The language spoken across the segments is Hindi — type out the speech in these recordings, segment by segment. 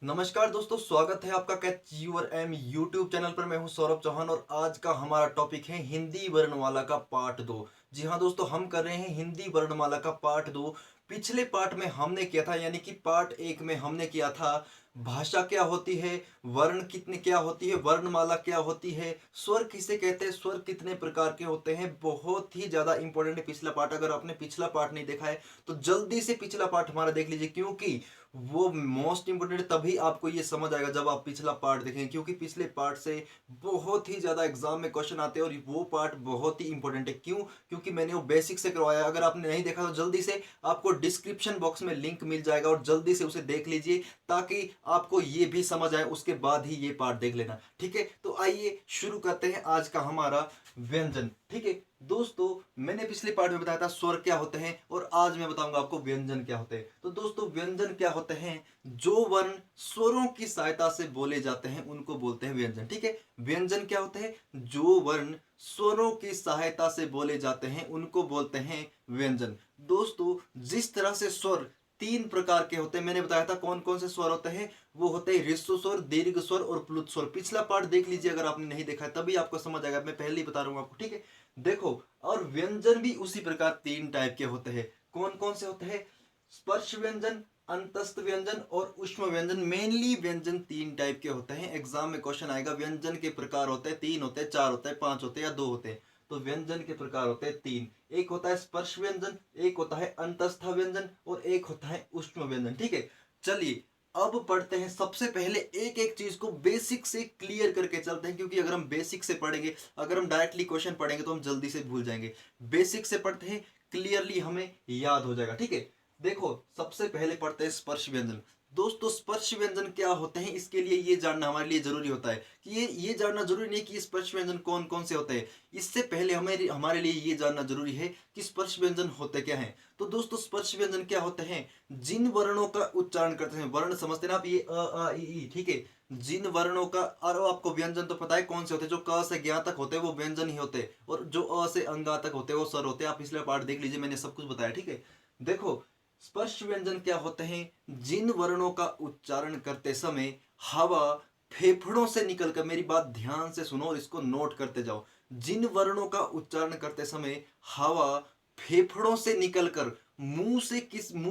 नमस्कार दोस्तों, स्वागत है आपका catch your M YouTube channel पर। मैं हूं सौरभ चौहान और आज का हमारा टॉपिक है हिंदी वर्णमाला का पार्ट 2। जी हाँ दोस्तों, हम कर रहे हैं हिंदी वर्णमाला का पार्ट 2। पिछले पार्ट में हमने किया था, यानी कि पार्ट 1 में हमने किया था भाषा क्या होती है, वर्ण कितने क्या होती है, वर्णमाला क्या होती है, स्वर किसे कहते हैं, स्वर कितने प्रकार के होते हैं। बहुत ही ज्यादा इंपॉर्टेंट है पिछला पार्ट। अगर आपने पिछला पार्ट नहीं देखा है तो जल्दी से पिछला पार्ट हमारा देख लीजिए, क्योंकि वो मोस्ट इंपोर्टेंट तभी आपको ये समझ आएगा जब आप पिछला पार्ट देखेंगे, क्योंकि पिछले पार्ट से बहुत ही ज्यादा एग्जाम में क्वेश्चन आते हैं और वो पार्ट बहुत ही इंपॉर्टेंट है। क्यों? क्योंकि मैंने वो बेसिक से करवाया। अगर आपने नहीं देखा तो जल्दी से आपको डिस्क्रिप्शन बॉक्स में लिंक मिल जाएगा और जल्दी से उसे देख लीजिए, ताकि आपको ये भी समझ आए। उसके बाद ही ये पार्ट देख लेना, ठीक है। तो आइए शुरू करते हैं आज का हमारा व्यंजन, ठीक है। दोस्तों, मैंने पिछले पार्ट में बताया था स्वर क्या होते हैं और आज मैं बताऊंगा आपको व्यंजन क्या होते हैं। तो दोस्तों, व्यंजन क्या होते हैं? जो वर्ण स्वरों की सहायता से बोले जाते हैं उनको बोलते हैं व्यंजन, ठीक है। व्यंजन क्या होते हैं? जो वर्ण स्वरों की सहायता से बोले जाते हैं उनको बोलते हैं व्यंजन। दोस्तों, जिस तरह से स्वर तीन प्रकार के होते हैं, मैंने बताया था कौन कौन से स्वर होते हैं। वो होते हैं ह्रस्व स्वर, दीर्घ स्वर और प्लुत स्वर। पिछला पार्ट देख लीजिए अगर आपने नहीं देखा है, तभी आपको समझ आएगा। मैं पहले ही बता रहा हूं आपको, ठीक है। देखो, और व्यंजन भी उसी प्रकार तीन टाइप के होते हैं। कौन कौन से होते हैं? स्पर्श व्यंजन, अंतस्थ व्यंजन और ऊष्म व्यंजन। मेनली व्यंजन तीन टाइप के होते हैं। एग्जाम में क्वेश्चन आएगा व्यंजन के प्रकार होते हैं, तीन होते हैं, चार होते हैं, पांच होते हैं या दो होते हैं। तो व्यंजन के प्रकार होते हैं तीन। एक होता है स्पर्श व्यंजन, एक होता है अंतस्थ व्यंजन और एक होता है ऊष्म व्यंजन, ठीक है। चलिए अब पढ़ते हैं। सबसे पहले एक एक चीज को बेसिक से क्लियर करके चलते हैं, क्योंकि अगर हम बेसिक से पढ़ेंगे, अगर हम डायरेक्टली क्वेश्चन पढ़ेंगे तो हम जल्दी से भूल जाएंगे। बेसिक से पढ़ते हैं, क्लियरली हमें याद हो जाएगा, ठीक है। देखो, सबसे पहले पढ़ते हैं स्पर्श व्यंजन। दोस्तों, स्पर्श व्यंजन क्या होते हैं, इसके लिए ये जानना हमारे लिए जरूरी होता है कि ये जानना जरूरी नहीं कि स्पर्श व्यंजन कौन कौन से होते हैं। इससे पहले हमें हमारे लिए ये जानना जरूरी है कि स्पर्श व्यंजन होते क्या हैं। तो दोस्तों, स्पर्श व्यंजन क्या होते हैं? जिन वर्णों का उच्चारण करते हैं, वर्ण समझते हैं ना आप, ये अ आ इ ई, ठीक है। जिन वर्णों का, और आपको व्यंजन तो पता है कौन से होते हैं। जो क से ज्ञ तक होते हैं वो व्यंजन ही होते हैं, और जो अ से अंगा तक होते हैं वो स्वर होते हैं। आप पिछले पार्ट देख लीजिए, मैंने सब कुछ बताया, ठीक है। देखो, स्पर्श व्यंजन क्या होते हैं? जिन वर्णों का उच्चारण करते समय हवा फेफड़ों से निकलकर, मेरी बात ध्यान से सुनो और इसको नोट करते जाओ। जिन वर्णों का उच्चारण करते समय हवा फेफड़ों से निकलकर मुंह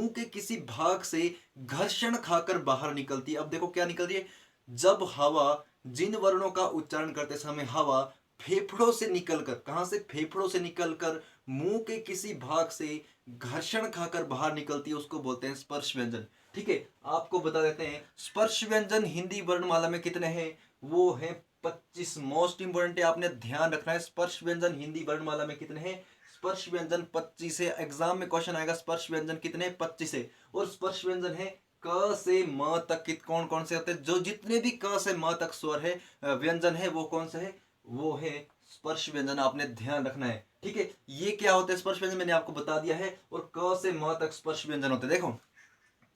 के किसी भाग से घर्षण खाकर बाहर निकलती है। अब देखो क्या निकल रही है। जब हवा, जिन वर्णों का उच्चारण करते समय हवा फेफड़ों से निकलकर, कहां से? फेफड़ों से निकलकर मुंह के किसी भाग से घर्षण खाकर बाहर निकलती है, उसको बोलते हैं स्पर्श व्यंजन, ठीक है। आपको बता देते हैं स्पर्श व्यंजन हिंदी वर्णमाला में कितने हैं। वो है 25। मोस्ट इंपोर्टेंट है, आपने ध्यान रखना है। स्पर्श व्यंजन हिंदी वर्णमाला में कितने हैं? स्पर्श व्यंजन 25 है। एग्जाम में क्वेश्चन आएगा स्पर्श व्यंजन कितने? 25 है। और स्पर्श व्यंजन है क से म तक। कौन कौन से होते हैं? जो जितने भी क से म तक स्वर है, व्यंजन है, वो कौन सा है? वो है स्पर्श व्यंजन। आपने ध्यान रखना है, ठीक है। ये क्या होते हैं स्पर्श व्यंजन, मैंने आपको बता दिया है। और क से म तक स्पर्श व्यंजन होते हैं। देखो,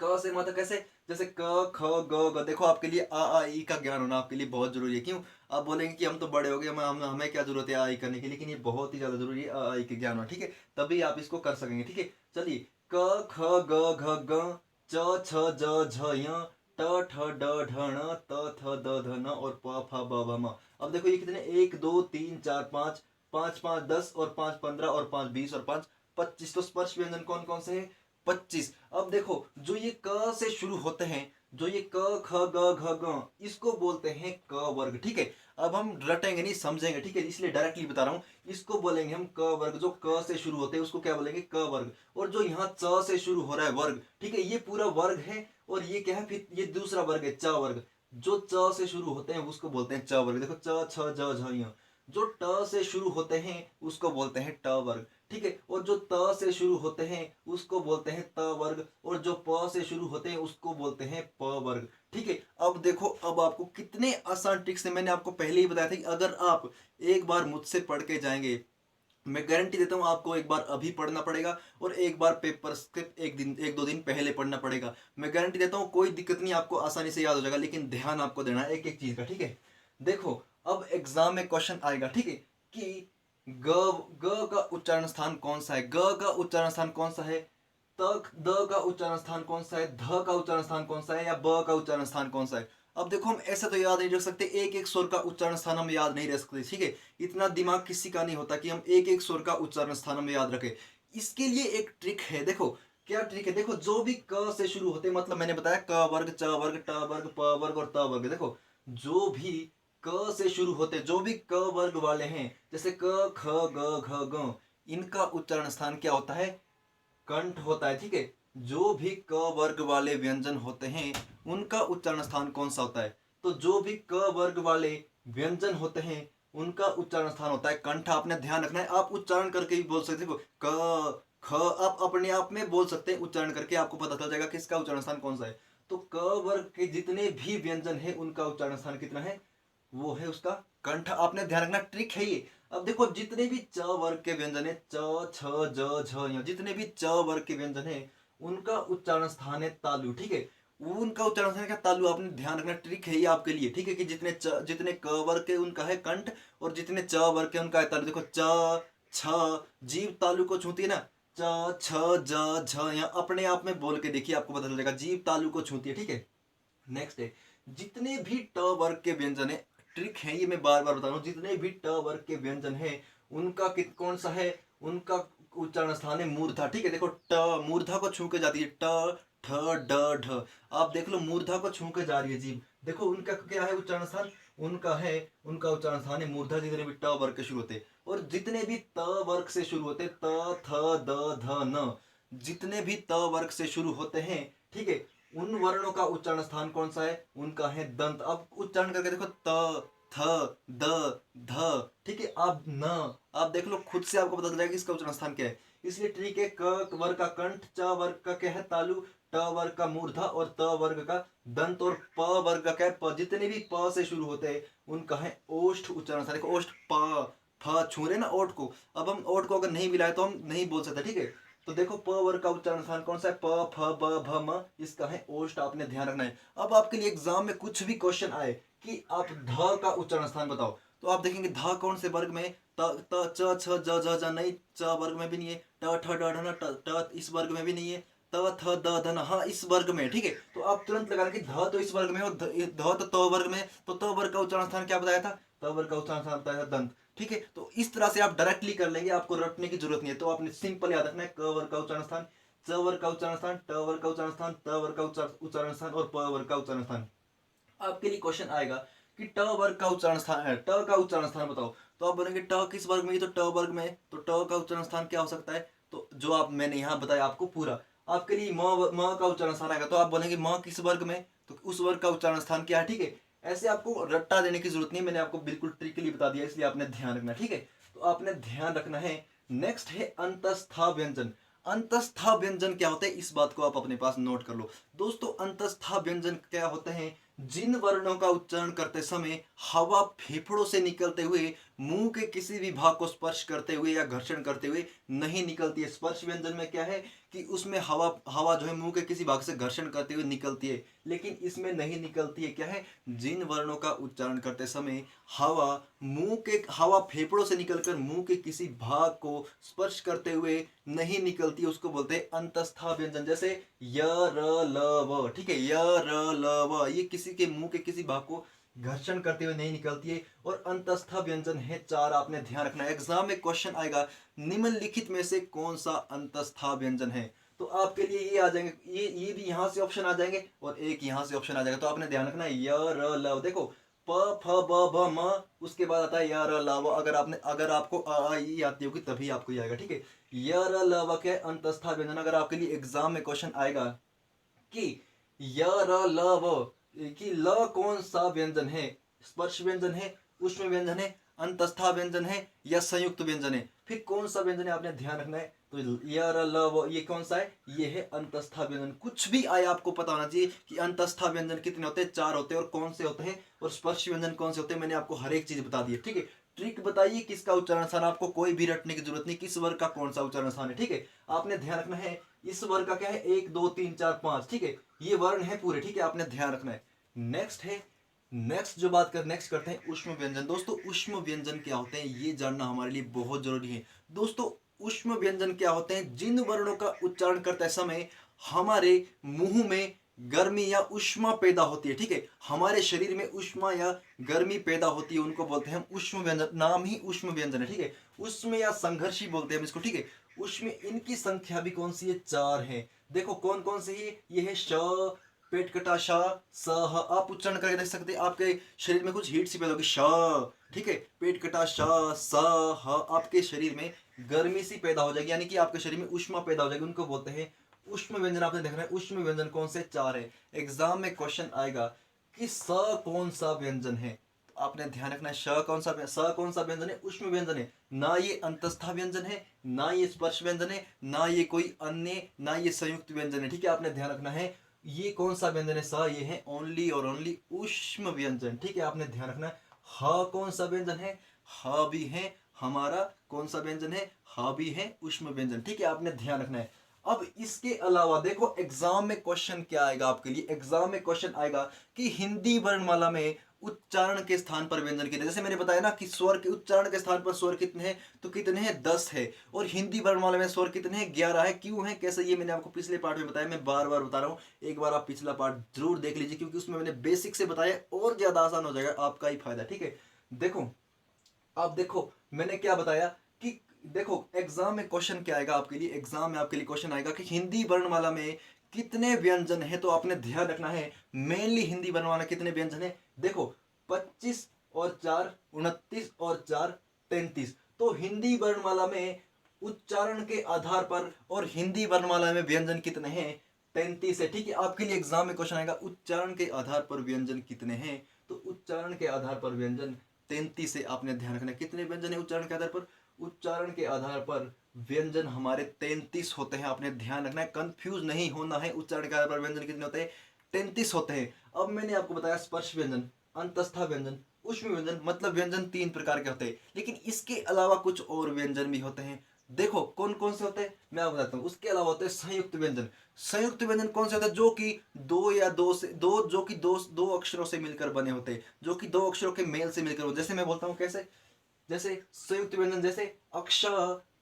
क से म तक कैसे? जैसे क ख ग घ। देखो, आपके लिए आ ई का ज्ञान होना आपके लिए बहुत जरूरी है। क्यों? आप बोलेंगे कि हम तो बड़े हो गए, हमें क्या जरूरत है आ ई करने की, लेकिन ये बहुत ही ज्यादा जरूरी है आ ई के ज्ञान होना, ठीक है। तभी आप इसको कर सकेंगे, ठीक है। चलिए, क ख ग घ ग, च छ ज झ य, ट ठ ड ढ ण, त थ द ध न और प फ ब भ म। अब देखो ये कितने? 1 2 3 4 5, 5 5 10 और 5 15 और 5 20 और 5 25। तो स्पर्श व्यंजन कौन कौन से हैं? 25। अब देखो, जो ये क से शुरू होते हैं, जो ये क ख ग घ ग, इसको बोलते हैं क वर्ग, ठीक है। अब हम रटेंगे नहीं, समझेंगे, ठीक है, इसलिए डायरेक्टली बता रहा हूं। इसको बोलेंगे हम क वर्ग। जो क से शुरू होते हैं उसको क्या बोलेंगे? क वर्ग। और जो यहाँ च से शुरू हो रहा है वर्ग, ठीक है, ये पूरा वर्ग है। और ये क्या है? फिर ये दूसरा वर्ग है, च वर्ग। जो च से शुरू होते हैं उसको बोलते हैं च वर्ग। देखो, च छ ज झ य। जो ट से शुरू होते हैं उसको बोलते हैं ट वर्ग, ठीक है। और जो त से शुरू होते हैं उसको बोलते हैं त वर्ग। और जो प से शुरू होते हैं उसको बोलते हैं प वर्ग, ठीक है। अब देखो, अब आपको कितने आसान ट्रिक्स से, मैंने आपको पहले ही बताया था कि अगर आप एक बार मुझसे पढ़ के जाएंगे, मैं गारंटी देता हूं आपको एक बार अभी पढ़ना पड़ेगा और एक बार पेपर स्क्रिप्ट एक दो दिन पहले पढ़ना पड़ेगा। मैं गारंटी देता हूं कोई दिक्कत नहीं, आपको आसानी से याद हो जाएगा, लेकिन ध्यान आपको देना है एक एक चीज का, ठीक है। देखो, अब एग्जाम में क्वेश्चन आएगा, ठीक है, कि ग ग का उच्चारण स्थान कौन सा है? ग का उच्चारण स्थान कौन सा है? द का उच्चारण स्थान कौन सा है, ध का उच्चारण स्थान कौन सा है, या ब का उच्चारण स्थान कौन सा है। अब देखो हम ऐसा तो याद नहीं रख सकते, एक एक स्वर का उच्चारण स्थान हम याद नहीं रख सकते, ठीक है। इतना दिमाग किसी का नहीं होता कि हम एक एक स्वर का उच्चारण स्थान हम याद रखें। इसके लिए एक ट्रिक है, देखो क्या ट्रिक है। देखो जो भी क से शुरू होते, मतलब मैंने बताया क वर्ग, च वर्ग, ट वर्ग, प वर्ग और त वर्ग। देखो जो भी क से शुरू होते, जो भी क वर्ग वाले हैं, जैसे क ख ग घ ग, इनका उच्चारण स्थान क्या होता है, कंठ होता है, ठीक है। जो भी क वर्ग वाले व्यंजन होते हैं उनका उच्चारण स्थान कौन सा होता है, तो जो भी क वर्ग वाले व्यंजन होते हैं उनका उच्चारण स्थान होता है कंठ। आपने ध्यान रखना है, आप उच्चारण करके भी बोल सकते हो, क ख आप अपने आप में बोल सकते हैं, उच्चारण करके आपको पता चल जाएगा किसका उच्चारण स्थान कौन सा है। तो क वर्ग के जितने भी व्यंजन है उनका उच्चारण स्थान कितना है, वो है उसका कंठ। आपने ध्यान रखना, ट्रिक है ये। अब देखो जितने भी च वर्ग के व्यंजन है, च छ ज झ य, जितने भी च वर्ग के व्यंजन है उनका उच्चारण स्थान है तालु, ठीक है। उनका उच्चारण स्थान क्या, तालु। आपने ध्यान रखना, ट्रिक है ये आपके लिए, ठीक है, कि जितने क वर्ग के उनका है कंठ, और जितने च वर्ग के उनका है तालु। देखो च छ, जीभ तालु को छूती है ना, च छ ज झ, या अपने आप में बोल के देखिए, आपको पता चल जाएगा जीभ तालु को छूती है, ठीक है। नेक्स्ट है, जितने भी ट वर्ग के व्यंजन है, ट्रिक है ये, मैं बार बार बता रहा हूँ, जितने भी ट वर्ग के व्यंजन है उनका कौन सा है, उनका उच्चारण स्थान है मूर्धा, ठीक है। देखो ट मूर्धा को छू के जाती है, ट ठ ड ढ, आप देख लो मूर्धा को छू के जा रही है जीभ, देखो उनका क्या है उच्चारण स्थान, उनका उच्चारण स्थान है मूर्धा, जितने भी ट वर्ग के शुरू होते। और जितने भी त वर्ग से शुरू होते, त थ द ध न, जितने भी त वर्ग से शुरू होते हैं, ठीक है, उन वर्णों का उच्चारण स्थान कौन सा है, उनका है दंत। अब उच्चारण करके देखो, त थ द ध, ठीक है। अब न, आप देख लो खुद से, आपको पता चल जाएगा कि इसका उच्चारण स्थान क्या है। इसलिए ट्रिक है, क वर्ग का कंठ, च वर्ग का क्या है तालु, ट वर्ग का मूर्धा, और त वर्ग का दंत, और प वर्ग का क्या है प। जितने भी प से शुरू होते हैं उनका है ओष्ठ उच्चारण स्थान। देखो ओष्ठ, प फ छू रहे ना ओठ को, अब हम ओठ को अगर नहीं मिलाए तो हम नहीं बोल सकते, ठीक है। तो देखो प वर्ग का उच्चारण स्थान कौन सा है, प फ ब भ म, इसका है ओष्ठ, आपने ध्यान रखना है। अब आपके लिए एग्जाम में कुछ भी क्वेश्चन आए कि आप ध का उच्चारण स्थान बताओ, तो आप देखेंगे ध कौन से वर्ग में, त च छ ज झ झ नहीं, च वर्ग में भी नहीं है, ट ठ ड ढ न, ट इस वर्ग में भी नहीं है, त थ द ध न, हाँ इस वर्ग में, ठीक है। तो आप तुरंत लगा कि ध तो इस वर्ग में, और ध तो वर्ग में, तो त वर्ग का उच्चारण स्थान क्या बताया था, त वर्ग का उच्चारण स्थान बताया था दंत, ठीक है। तो इस तरह से आप डायरेक्टली कर लेंगे, आपको रटने की जरूरत नहीं है। तो आपने सिंपल याद रखना है, क वर्ग का उच्चारण स्थान, च वर्ग का उच्चारण स्थान, ट वर्ग का उच्चारण स्थान, त वर्ग का उच्चारण स्थान, और प वर्ग का उच्चारण स्थान। आपके लिए क्वेश्चन आएगा कि ट वर्ग का उच्चारण स्थान है, ट का उच्चारण स्थान बताओ, तो आप बोलेंगे ट किस वर्ग में है, तो ट वर्ग में, तो ट का उच्चारण स्थान क्या हो सकता है, तो जो आप मैंने यहाँ बताया आपको पूरा। आपके लिए म का उच्चारण स्थान आएगा, तो आप बोलेंगे म किस वर्ग में, तो उस वर्ग का उच्चारण स्थान क्या है, ठीक है। ऐसे आपको रट्टा देने की जरूरत नहीं, मैंने आपको बिल्कुल ट्रिकली बता दिया, इसलिए आपने ध्यान रखना, ठीक है। तो आपने ध्यान रखना है। नेक्स्ट है अंतस्था व्यंजन। अंतस्था व्यंजन क्या होते हैं, इस बात को आप अपने पास नोट कर लो दोस्तों। अंतस्था व्यंजन क्या होते हैं, जिन वर्णों का उच्चारण करते समय हवा फेफड़ों से निकलते हुए मुंह के किसी भी भाग को स्पर्श करते हुए या घर्षण करते हुए नहीं निकलती है। स्पर्श व्यंजन में क्या है कि उसमें हवा हवा जो है मुंह के किसी भाग से घर्षण करते हुए निकलती है, लेकिन इसमें नहीं निकलती है। क्या है, जिन वर्णों का उच्चारण करते समय हवा फेफड़ों से निकलकर मुंह के किसी भाग को स्पर्श करते हुए नहीं निकलती, उसको बोलते हैं अंतस्था व्यंजन। जैसे य र ल व, ठीक है, य र ल व, ये किसी के मुंह के किसी भाग को घर्षण करते हुए नहीं निकलती है। और अंतस्था व्यंजन है चार, आपने ध्यान रखना है। एग्जाम में क्वेश्चन आएगा निम्नलिखित में से कौन सा अंतस्था व्यंजन है, तो आपके लिए ये आ जाएंगे, ये भी यहाँ से ऑप्शन आ जाएंगे और एक यहाँ से ऑप्शन आ जाएगा। तो आपने ध्यान रखना है, य र ल, देखो प फ ब भ म, उसके बाद आता है य र ल व। अगर आपको आ ई आती होगी तभी आपको ये आएगा, ठीक है। य र ल व के अंतस्था व्यंजन, अगर आपके लिए एग्जाम में क्वेश्चन आएगा कि य र ल व, कि ल कौन सा व्यंजन है, स्पर्श व्यंजन है, ऊष्म व्यंजन है, अंतस्था व्यंजन है, या संयुक्त व्यंजन है, फिर कौन सा व्यंजन है आपने ध्यान रखना है। तो य र ल व, ये कौन सा है, ये है अंतस्था व्यंजन। कुछ भी आए आपको पता होना चाहिए कि अंतस्था व्यंजन कितने होते हैं, चार होते हैं, और कौन से होते हैं, और स्पर्श व्यंजन कौन से होते हैं, मैंने आपको हर एक चीज बता दी है, ठीक है। ट्रिक बताइए किसका उच्चारण स्थान, आपको कोई भी रटने की जरूरत नहीं, किस वर्ग का कौन सा उच्चारण स्थान है, ठीक है। आपने ध्यान रखना है, इस वर्ग का क्या है, 1 2 3 4 5, ठीक है, ये वर्ण है पूरे, ठीक है, आपने ध्यान रखना है। नेक्स्ट है, नेक्स्ट करते हैं ऊष्म व्यंजन। दोस्तों ऊष्म व्यंजन क्या होते हैं ये जानना हमारे लिए बहुत जरूरी है। दोस्तों ऊष्म व्यंजन क्या होते हैं? जिन वर्णों का उच्चारण करते समय हमारे मुंह में गर्मी या ऊष्मा पैदा होती है, ठीक है, हमारे शरीर में ऊष्मा या गर्मी पैदा होती है, उनको बोलते हैं हम ऊष्म व्यंजन। नाम ही ऊष्म व्यंजन है, ठीक है। ऊष्म या संघर्षी बोलते हैं हम इसको, ठीक है। ऊष्म, इनकी संख्या भी कौन सी है? 4 है। देखो कौन कौन से है ये है श, पेट कटा श, स, ह। आप उच्चारण करके देख सकते हैं, आपके शरीर में कुछ हीट सी पैदा होगी, श, ठीक है। पेट कटा श, स, ह। आपके शरीर में गर्मी सी पैदा हो जाएगी, यानी कि आपके शरीर में ऊष्मा पैदा हो जाएगी, उनको बोलते हैं ऊष्म व्यंजन। आपने देखना है ऊष्म व्यंजन कौन से? 4 है। एग्जाम में क्वेश्चन आएगा कि स कौन सा व्यंजन है, तो आपने ध्यान रखना है स कौन सा व्यंजन है? ऊष्म व्यंजन है। ना ये अंतस्था व्यंजन है, ना ये स्पर्श व्यंजन है, ना ये कोई अन्य, ना ये संयुक्त व्यंजन है, ठीक है। आपने ध्यान रखना है ये कौन सा व्यंजन है? स, ये है ओनली और ओनली ऊष्म व्यंजन, ठीक है। आपने ध्यान रखना है। ह कौन सा व्यंजन है? ह भी है हमारा कौन सा व्यंजन है? ह भी है ऊष्म व्यंजन, ठीक है। आपने ध्यान रखना है। अब इसके अलावा देखो एग्जाम में क्वेश्चन क्या आएगा आपके लिए? एग्जाम में क्वेश्चन आएगा कि हिंदी वर्णमाला में उच्चारण के स्थान पर व्यंजन कितने? जैसे मैंने बताया ना कि स्वर के उच्चारण के स्थान पर स्वर कितने हैं, तो कितने हैं? 10 है। और हिंदी वर्णमाला में स्वर कितने हैं? 11 है। क्यों है, कैसे, ये मैंने आपको पिछले पार्ट में बताया, मैं बार बार बता रहा हूँ। एक बार आप पिछला पार्ट जरूर देख लीजिए, क्योंकि उसमें मैंने बेसिक से बताया, और ज्यादा आसान हो जाएगा, आपका ही फायदा, ठीक है। देखो, आप देखो मैंने क्या बताया कि देखो एग्जाम में क्वेश्चन क्या आएगा आपके लिए? एग्जाम में आपके लिए क्वेश्चन आएगा कि हिंदी वर्णमाला में कितने व्यंजन है, तो आपने ध्यान रखना है मेनली हिंदी वर्णमाला कितने व्यंजन है। देखो 25 और 4 29 और 4 33। तो हिंदी वर्णमाला में उच्चारण के आधार पर और हिंदी वर्णमाला में व्यंजन कितने हैं? 33 है, ठीक है। आपके लिए एग्जाम में क्वेश्चन आएगा उच्चारण के आधार पर व्यंजन कितने हैं, तो उच्चारण के आधार पर व्यंजन 33 से। आपने ध्यान रखना कितने व्यंजन है उच्चारण के आधार पर? उच्चारण के आधार पर व्यंजन हमारे 33 होते हैं। आपने ध्यान रखना है, कंफ्यूज नहीं होना है। उच्चारण के आधार पर व्यंजन कितने होते हैं? 33 होते हैं। अब मैंने आपको बताया स्पर्श व्यंजन, अंतस्था व्यंजन, ऊष्म व्यंजन, मतलब व्यंजन 3 प्रकार के होते हैं। लेकिन इसके अलावा कुछ और व्यंजन भी होते हैं। देखो कौन कौन से होते हैं मैं आपको बताता हूँ। उसके अलावा होते हैं संयुक्त व्यंजन। संयुक्त व्यंजन कौन से होते हैं? जो कि दो या दो से दो जो कि दो अक्षरों से मिलकर बने होते हैं, जो कि दो अक्षरों के मेल से मिलकर होते हैं। जैसे मैं बोलता हूँ कैसे, जैसे संयुक्त व्यंजन, जैसे अक्ष,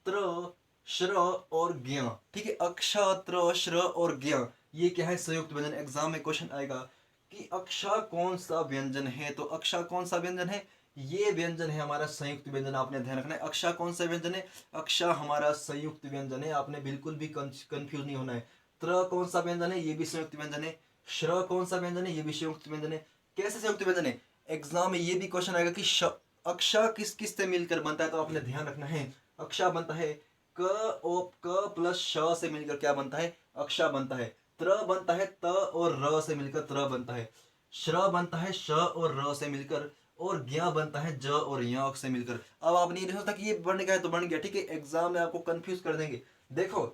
त्र, श्र और ज्ञ, ठीक है। अक्ष, त्र, श्र और ज्ञ, ये क्या है? संयुक्त व्यंजन। एग्जाम में क्वेश्चन आएगा कि अक्षा कौन सा व्यंजन है, तो अक्षा कौन सा व्यंजन है? ये व्यंजन है हमारा संयुक्त व्यंजन। आपने ध्यान रखना है अक्षा कौन सा व्यंजन है? अक्षा हमारा संयुक्त व्यंजन है। आपने बिल्कुल भी कंफ्यूज नहीं होना है। त्र कौन सा व्यंजन है? ये भी संयुक्त व्यंजन है। श्र कौन सा व्यंजन है? ये भी संयुक्त व्यंजन है। कैसे संयुक्त व्यंजन है? एग्जाम में ये भी क्वेश्चन आएगा कि अक्षा किस किस से मिलकर बनता है, तो आपने ध्यान रखना है अक्षा बनता है क प्लस श से मिलकर क्या बनता है? अक्षा बनता है। त्र बनता है त और र से मिलकर त्र बनता है। श्र बनता है श और र से मिलकर, और ज्ञ बनता है ज और य से मिलकर। अब आप नहीं सोचता कि ये बन गया है तो बन गया, ठीक है। एग्जाम में आपको कंफ्यूज कर देंगे। देखो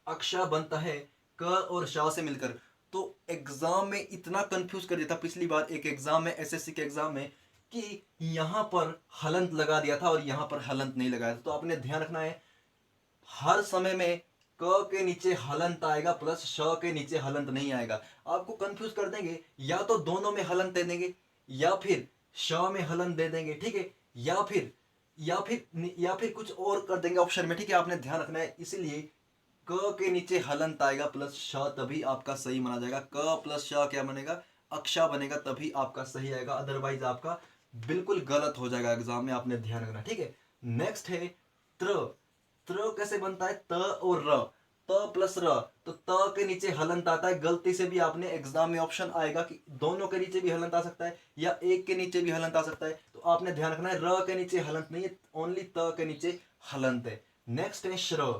अक्षा बनता है क और श से मिलकर, तो एग्जाम में इतना कंफ्यूज कर दिया था पिछली बार एक एग्जाम में, एसएससी के एग्जाम में, कि यहां पर हलंत लगा दिया था और यहां पर हलंत नहीं लगाया था। तो आपने ध्यान रखना है हर समय में क के नीचे हलंत आएगा प्लस श के नीचे हलंत नहीं आएगा। आपको कंफ्यूज कर देंगे, या तो दोनों में हलंत दे देंगे, या फिर श में हलंत दे देंगे, ठीक है, या फिर कुछ और कर देंगे ऑप्शन में, ठीक है। आपने ध्यान रखना है, इसलिए क के नीचे हलंत आएगा प्लस श, तभी आपका सही माना जाएगा। क प्लस श क्या बनेगा? अक्षा बनेगा, तभी आपका सही आएगा, अदरवाइज आपका बिल्कुल गलत हो जाएगा एग्जाम में। आपने ध्यान रखना, ठीक है। नेक्स्ट है त्र। त्र कैसे बनता है? त और र, त प्लस र, तो त के नीचे हलंत आता है। गलती से भी आपने एग्जाम में ऑप्शन आएगा कि दोनों के नीचे भी हलंत आ सकता है या एक के नीचे भी हलंत आ सकता है, तो आपने ध्यान रखना है र के नीचे हलंत नहीं है, ओनली त के नीचे हलंत है। नेक्स्ट है श्र।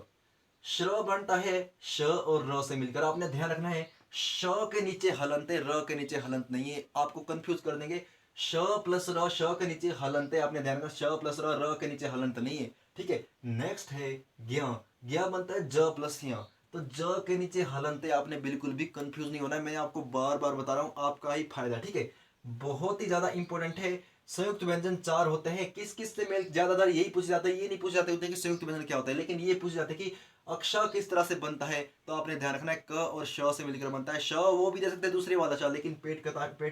श्र बनता है श और र से मिलकर। आपने ध्यान रखना है श के नीचे हलंत है, र के नीचे हलंत नहीं है। आपको कंफ्यूज कर देंगे। श प्लस र, श के नीचे हलंत है, आपने ध्यान रखना श प्लस र के नीचे हलंत नहीं है, ठीक है। नेक्स्ट है ज्ञ। ज्ञ बनता है ज प्लस य, तो ज के नीचे हलंत है। आपने बिल्कुल भी कंफ्यूज नहीं होना है, मैं आपको बार बार बता रहा हूँ, आपका ही फायदा, ठीक है। बहुत ही ज्यादा इंपॉर्टेंट है। संयुक्त व्यंजन 4 होते हैं। किस किस से मेल ज्यादातर यही पूछे जाते हैं, ये नहीं पूछे जाते होते कि संयुक्त व्यंजन क्या होता है, लेकिन ये पूछे जाते हैं कि अक्ष किस तरह से बनता है, तो आपने ध्यान रखना है क और श से मिलकर बनता है। श वो भी दे सकते हैं दूसरे वाला श, लेकिन पेट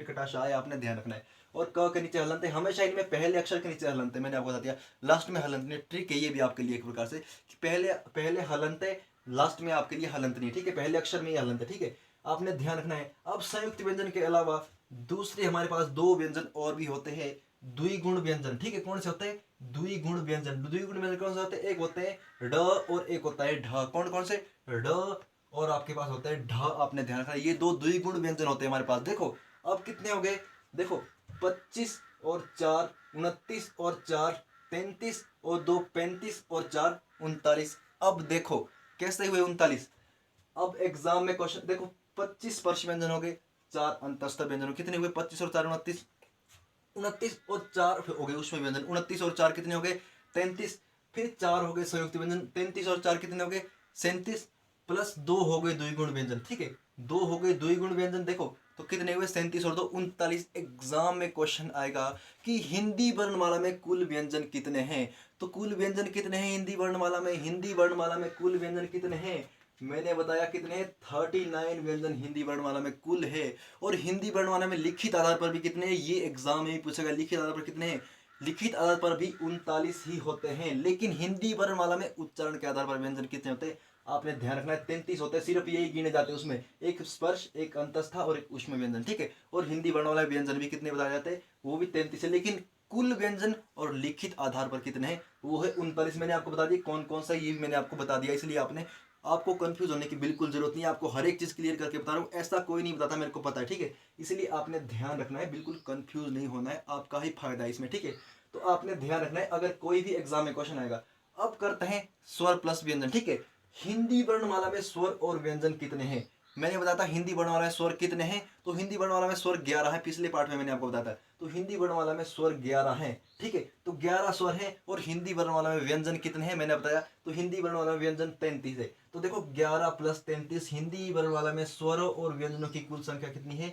कटा श है, आपने ध्यान रखना है। और क के नीचे हलंत है, हमेशा इनमें पहले अक्षर के नीचे हलंत है, मैंने आपको बता दिया। लास्ट में हलंत नहीं, ट्रिक है ये भी आपके लिए एक प्रकार से कि पहले पहले हलंत है, लास्ट में आपके लिए हलंत नहीं, ठीक है, पहले अक्षर में ही हलंत है, ठीक है, आपने ध्यान रखना है। अब संयुक्त व्यंजन के अलावा दूसरे हमारे पास दो व्यंजन और भी होते हैं, द्विगुण व्यंजन, ठीक है। कौन से होते हैं? द्विगुण व्यंजन। द्विगुण व्यंजन कौन से होते हैं? एक होते हैं ड और एक होता है ढ। कौन कौन से? ड और आपके पास होता है ढ, आपने ध्यान रखना, ये दो द्विगुण व्यंजन होते हैं हमारे पास। देखो अब कितने हो गए, देखो 25 और 4 29 और 4 33 और 2 35 और 4 39। अब देखो कैसे हुए 39। अब एग्जाम में क्वेश्चन देखो, 25 स्पर्श व्यंजन हो गए, 4 अंतस्थ व्यंजन कितने हुए? 25 और 4 29, 29 और 4 हो गए ऊष्म व्यंजन, 29 और 4 कितने हो गए? 33। फिर 4 हो गए संयुक्त व्यंजन, 33 और 4 कितने हो गए? 37, प्लस 2 हो गए द्विगुण व्यंजन, ठीक है, 2 हो गए द्विगुण व्यंजन। देखो तो कितने हुए? 37 और 2 39। एग्जाम में क्वेश्चन आएगा कि हिंदी वर्णमाला में कुल व्यंजन कितने हैं, तो कुल व्यंजन कितने हैं हिंदी वर्णमाला में? हिंदी वर्णमाला में कुल व्यंजन कितने हैं? मैंने बताया कितने? 39 व्यंजन हिंदी वर्णमाला में कुल है। और हिंदी वर्णमाला में लिखित आधार पर भी कितने हैं, ये एग्जाम में भी पूछेगा, लिखित आधार पर कितने हैं? लिखित आधार पर भी 39 ही होते हैं। लेकिन हिंदी वर्णमाला में उच्चारण के आधार पर व्यंजन कितने होते हैं? आपने ध्यान रखना है 33 होते हैं, सिर्फ यही गिने जाते हैं उसमें, एक स्पर्श, एक अंतस्था और एक ऊष्म व्यंजन, ठीक है। और हिंदी वर्णमाला व्यंजन भी कितने बताए जाते हैं? वो भी 33 है। लेकिन कुल व्यंजन और लिखित आधार पर कितने हैं? वो है 39। मैंने आपको बता दिया कौन कौन सा, ये भी मैंने आपको बता दिया, इसलिए आपको कंफ्यूज होने की बिल्कुल जरूरत नहीं है। आपको हर एक चीज क्लियर करके बता रहा हूँ, ऐसा कोई नहीं बताता, मेरे को पता है, ठीक है। इसलिए आपने ध्यान रखना है, बिल्कुल कंफ्यूज नहीं होना है, आपका ही फायदा है इसमें, ठीक है। तो आपने ध्यान रखना है अगर कोई भी एग्जाम में क्वेश्चन आएगा। अब करते हैं स्वर प्लस व्यंजन, ठीक है। हिंदी वर्णमाला में स्वर और व्यंजन कितने हैं? मैंने बताया था हिंदी वर्णमाला में स्वर कितने हैं, तो हिंदी वर्णमाला में स्वर 11 है, पिछले पार्ट में मैंने आपको बताया था। तो हिंदी वर्णमाला में स्वर 11 हैं, ठीक है, तो 11 स्वर हैं। और हिंदी वर्णमाला में व्यंजन कितने हैं मैंने बताया, तो हिंदी वर्णमाला में व्यंजन 33 है। तो देखो 11 प्लस 33, हिंदी वर्णमाला में स्वरों और व्यंजनों की कुल संख्या कितनी है?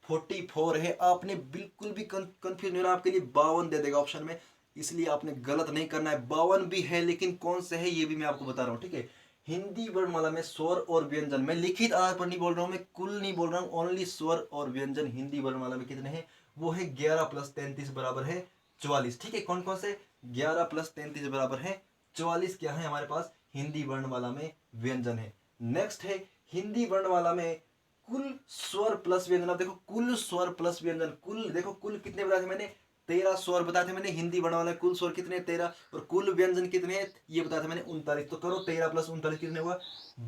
44 है। आपने बिल्कुल भी कंफ्यूज नहीं होना, आपके लिए 52 दे देगा ऑप्शन में, इसलिए आपने गलत नहीं करना है। 52 भी है, लेकिन कौन से है ये भी मैं आपको बता रहा हूँ, ठीक है। हिंदी वर्णमाला में स्वर और व्यंजन, मैं लिखित आधार पर नहीं बोल रहा हूँ, मैं कुल नहीं बोल रहा हूँ, ओनली स्वर और व्यंजन हिंदी वर्णमाला में कितने हैं? वो है 11 प्लस 33 बराबर है 44, ठीक है। कौन कौन से? 11 प्लस 33 बराबर है 44, क्या है हमारे पास? हिंदी वर्णमाला में व्यंजन है। नेक्स्ट है हिंदी वर्णमाला में कुल स्वर प्लस व्यंजन। अब देखो कुल स्वर प्लस व्यंजन, कुल देखो कुल कितने बताए थे मैंने? 13 स्वर बताए थे मैंने हिंदी वर्णमाला में, कुल स्वर कितने? 13। और कुल व्यंजन कितने हैं ये बताया था मैंने? 39। तो करो 13 प्लस 39 कितने हुआ?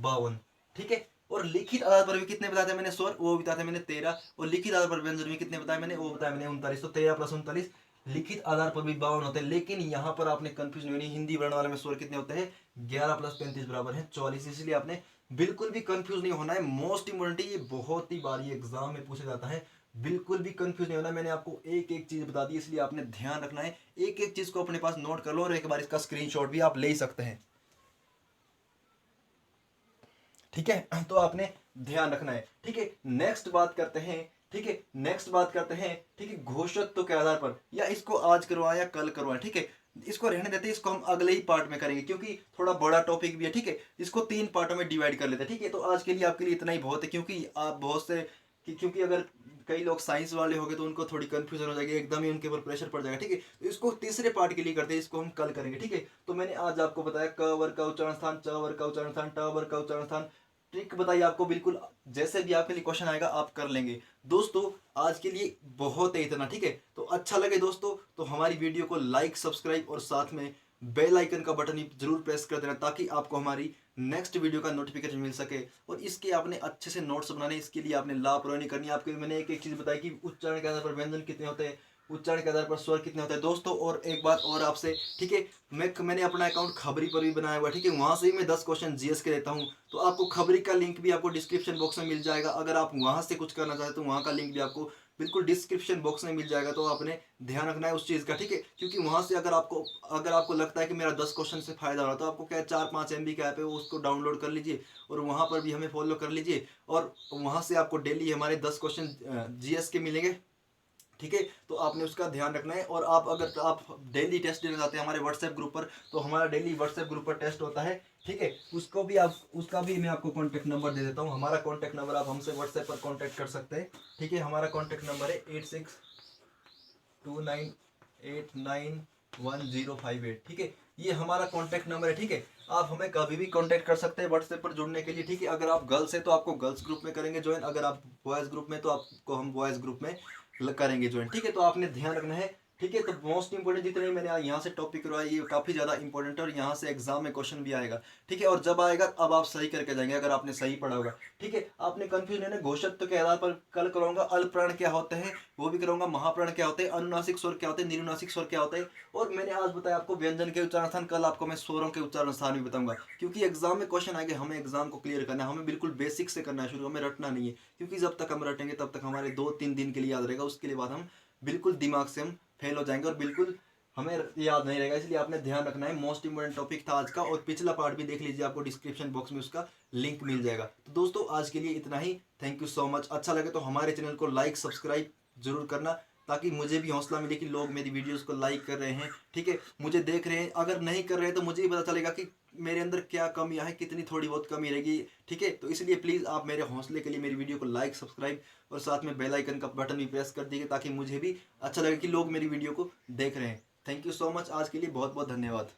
52, ठीक है। और लिखित आधार पर भी कितने बताए थे मैंने स्वर? वो बताया था मैंने 13। और लिखित आधार पर व्यंजन भी कितने बताए मैंने? वो बताया मैंने 39। तो 13 प्लस 39, लिखित आधार पर भी 52 होते हैं। लेकिन यहाँ पर आपने कंफ्यूज नहीं होनी, हिंदी वर्णमाला में स्वर कितने होते हैं? 11 प्लस 35 बराबर है 44, इसलिए आपने बिल्कुल भी कंफ्यूज नहीं होना है। मोस्ट इंपोर्टेंट, ये बहुत ही बार ये एग्जाम में पूछा जाता है, बिल्कुल भी कंफ्यूज नहीं होना। मैंने आपको एक एक चीज बता दी, इसलिए आपने ध्यान रखना है, एक एक चीज को अपने पास नोट कर लो, और एक बार इसका स्क्रीनशॉट भी आप ले सकते हैं, ठीक है। तो आपने ध्यान रखना है, ठीक है। नेक्स्ट बात करते हैं, ठीक है, नेक्स्ट बात करते हैं, ठीक है, घोषत्व के आधार पर, या इसको आज करवाएं या कल करवाएं, ठीक है, इसको रहने देते हैं, इसको हम अगले ही पार्ट में करेंगे, क्योंकि थोड़ा बड़ा टॉपिक भी है, ठीक है। इसको 3 पार्टों में डिवाइड कर लेते हैं, ठीक है। तो आज के लिए आपके लिए इतना ही बहुत है, क्योंकि आप बहुत से क्योंकि अगर कई लोग साइंस वाले हो गए तो उनको थोड़ी कंफ्यूजन हो जाएगी, एकदम ही उनके ऊपर प्रेशर पड़ जाएगा, ठीक है। तो इसको तीसरे पार्ट के लिए करते हैं, इसको हम कल करेंगे, ठीक है। तो मैंने आज आपको बताया क वर्ग का उच्चारण स्थान, च वर्ग का उच्चारण स्थान, ट वर्ग का उच्चारण स्थान, ट्रिक बताइए आपको, बिल्कुल जैसे भी आपके लिए क्वेश्चन आएगा आप कर लेंगे। दोस्तों आज के लिए बहुत है इतना, ठीक है। तो अच्छा लगे दोस्तों तो हमारी वीडियो को लाइक, सब्सक्राइब और साथ में बेल आइकन का बटन जरूर प्रेस कर देना, ताकि आपको हमारी नेक्स्ट वीडियो का नोटिफिकेशन मिल सके। और इसके आपने अच्छे से नोट्स बनाने, इसके लिए आपने लापरवाही नहीं करनी। आपके मैंने एक एक चीज बताई कि उच्चारण के आधार पर व्यंजन कितने होते हैं, उच्चारण के आधार पर स्वर कितने होते हैं दोस्तों। और एक बात और आपसे, ठीक है, मैंने अपना अकाउंट खबरी पर भी बनाया हुआ है, ठीक है, वहां से भी मैं 10 क्वेश्चन जीएस के देता हूँ। तो आपको खबरी का लिंक भी आपको डिस्क्रिप्शन बॉक्स में मिल जाएगा, अगर आप वहां से कुछ करना चाहते हो तो वहां का लिंक भी आपको बिल्कुल डिस्क्रिप्शन बॉक्स में मिल जाएगा। तो आपने ध्यान रखना है उस चीज़ का, ठीक है, क्योंकि वहां से अगर आपको लगता है कि मेरा 10 क्वेश्चन से फायदा हो रहा है, तो आपको क्या 4-5 MB का ऐप है, वो उसको डाउनलोड कर लीजिए और वहां पर भी हमें फॉलो कर लीजिए। और वहां से आपको डेली हमारे 10 क्वेश्चन जीएस के मिलेंगे, ठीक है। तो आपने उसका ध्यान रखना है। और अगर आप डेली टेस्ट देना चाहते हैं हमारे व्हाट्सएप ग्रुप पर, तो हमारा डेली व्हाट्सएप ग्रुप पर टेस्ट होता है ठीक है, उसका भी मैं आपको कॉन्टैक्ट नंबर दे देता हूँ। हमारा कॉन्टैक्ट नंबर, आप हमसे व्हाट्सएप पर कॉन्टैक्ट कर सकते हैं। ठीक है, हमारा कॉन्टैक्ट नंबर है 8629891058। ठीक है, ये हमारा कॉन्टैक्ट नंबर है। ठीक है, आप हमें कभी भी कॉन्टैक्ट कर सकते हैं व्हाट्सएप पर जुड़ने के लिए। ठीक है, अगर आप गर्ल्स है तो आपको गर्ल्स ग्रुप में करेंगे ज्वाइन, अगर आप बॉयज़ ग्रुप में तो आपको हम बॉयज़ ग्रुप में करेंगे ज्वाइन। ठीक है, तो आपने ध्यान रखना है। ठीक है, तो मोस्ट इंपोर्टेंट जितने भी मैंने यहाँ से टॉपिक करवाया ये काफ़ी ज़्यादा इंपॉर्टेंट है और यहाँ से एग्जाम में क्वेश्चन भी आएगा। ठीक है, और जब आएगा अब आप सही करके जाएंगे अगर आपने सही पढ़ा होगा। ठीक है, आपने कंफ्यूज है ना, घोषित के आधार पर कल कराऊंगा अल्पप्राण क्या होते हैं, वो भी कराऊंगा महाप्राण क्या होते हैं, अनुनासिक स्वर क्या होते हैं, निरुनासिक स्वर क्या होते हैं, और मैंने आज बताया आपको व्यंजन के उच्चारण स्थान, कल आपको मैं स्वरों के उच्चारण स्थान भी बताऊंगा। क्योंकि एग्जाम में क्वेश्चन आएंगे, हमें एग्जाम को क्लियर करना है, हमें बिल्कुल बेसिक से करना है शुरू, हमें रटना नहीं है। क्योंकि जब तक हम रटेंगे तब तक हमारे 2-3 दिन के लिए याद रहेगा, उसके बाद हम बिल्कुल दिमाग से हम फेल हो जाएंगे और बिल्कुल हमें याद नहीं रहेगा। इसलिए आपने ध्यान रखना है। मोस्ट इंपोर्टेंट टॉपिक था आज का, और पिछला पार्ट भी देख लीजिए, आपको डिस्क्रिप्शन बॉक्स में उसका लिंक मिल जाएगा। तो दोस्तों आज के लिए इतना ही। Thank you so much. अच्छा लगे तो हमारे चैनल को लाइक सब्सक्राइब जरूर करना, ताकि मुझे भी हौसला मिले कि लोग मेरी वीडियोस को लाइक कर रहे हैं। ठीक है, मुझे देख रहे हैं, अगर नहीं कर रहे हैं तो मुझे भी पता चलेगा कि मेरे अंदर क्या कमियां हैं, कितनी थोड़ी बहुत कमी रहेगी। ठीक है, तो इसलिए प्लीज़ आप मेरे हौसले के लिए मेरी वीडियो को लाइक सब्सक्राइब और साथ में बेल आइकन का बटन भी प्रेस कर दीजिए, ताकि मुझे भी अच्छा लगे कि लोग मेरी वीडियो को देख रहे हैं। Thank you so much. आज के लिए बहुत बहुत धन्यवाद।